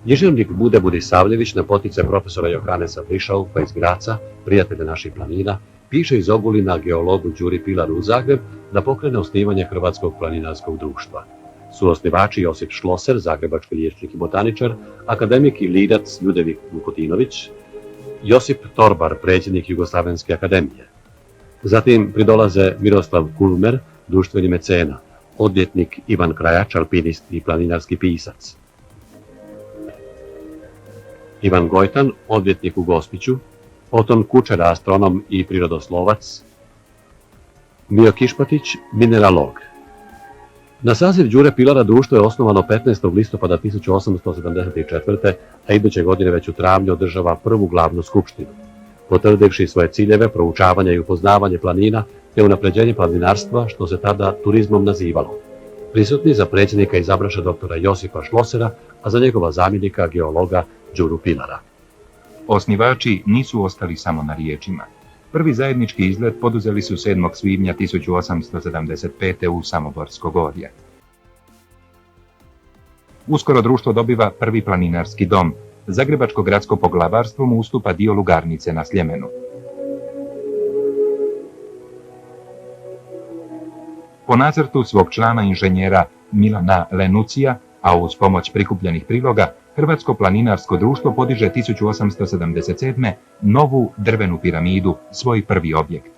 Književnik Bude Budisavljević na poticaj profesora Johanesa Brišaufa iz Graca, prijatelja naših planina, piše iz Ogulina geologu Đuri Pilaru u Zagreb da pokrene osnivanje Hrvatskog planinarskog društva. Suosnivači Josip Šloser, zagrebački liječnik i botaničar, akademik i lidac Ljudevik Vukotinović, Josip Torbar, predsjednik Jugoslavenske akademije. Zatim pridolaze Miroslav Kulmer, društveni mecena, odvjetnik Ivan Krajač, alpinist i planinarski pisac, Ivan Gojtan, odvjetnik u Gospiću, Oton Kučer, astronom i prirodoslovac, Mio Kišpatić, mineralog. Na saziv Đure Pilara društvo je osnovano 15. listopada 1874. a iduće godine već u travnju održava prvu glavnu skupštinu. Potvrdivši svoje ciljeve, proučavanje i upoznavanje planina te unapređenje planinarstva, što se tada turizmom nazivalo. Prisutni za predsjednika izabraše doktora Josipa Šlosera, a za njegova zamjenika geologa Đuru Pilara. Osnivači nisu ostali samo na riječima. Prvi zajednički izlet poduzeli su 7. svibnja 1875. u Samoborsko gorje. Uskoro društvo dobiva prvi planinarski dom. Zagrebačko gradsko poglavarstvo mu ustupa dio lugarnice na Sljemenu. Po nacrtu svog člana inženjera Milana Lenucija, a uz pomoć prikupljenih priloga, Hrvatsko planinarsko društvo podiže 1877. novu drvenu piramidu, svoj prvi objekt.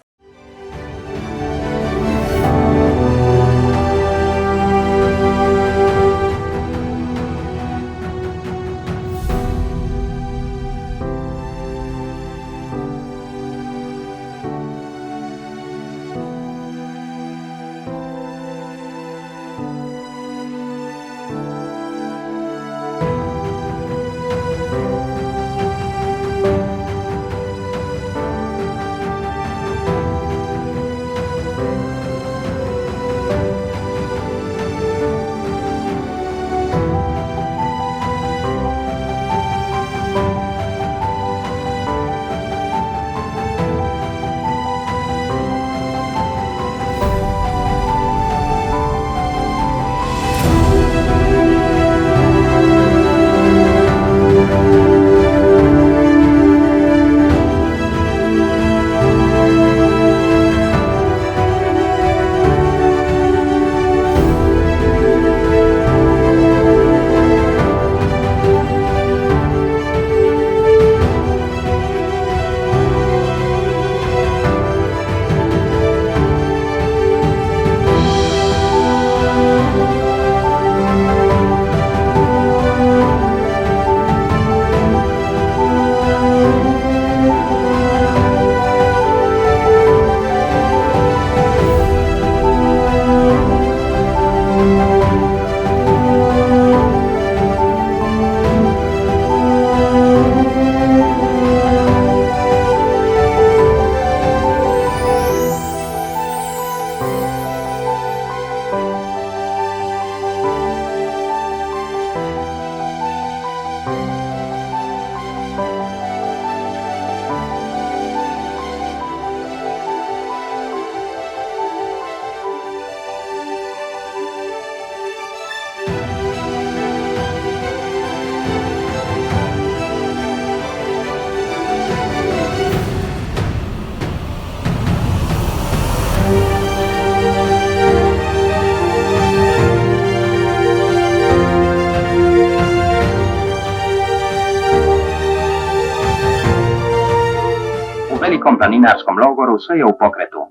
velikom planinarskom logoru sve je u pokretu.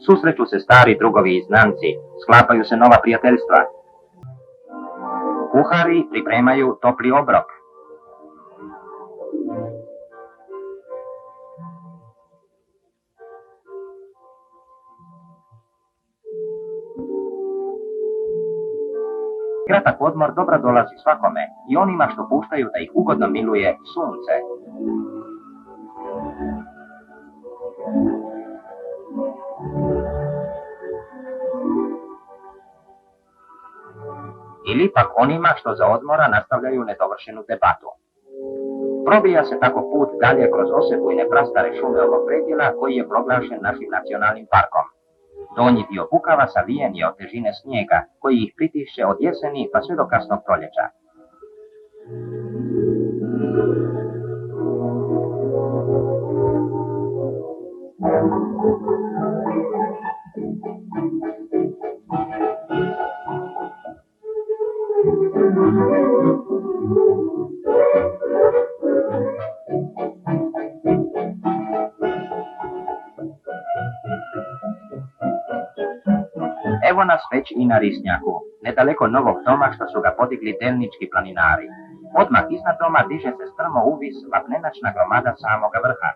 Susreću se stari drugovi i znanci, sklapaju se nova prijateljstva. Kuhari pripremaju topli obrok. Kratak odmor dobro dolazi svakome i onima što puštaju da ih ugodno miluje sunce. Ili pak onima što za odmora nastavljaju nedovršenu debatu. Probija se tako put dalje kroz osebujne prastare šume ovog predjela koji je proglašen našim nacionalnim parkom. Donji dio Bukava savijen je od težine snijega koji ih pritišće od jeseni pa sve do kasnog proljeća. Evo nas već i na Risnjaku, nedaleko novog doma što su ga podigli delnički planinari. Odmah iznad doma diže se strmo uvis vapnenačna gromada samoga vrha.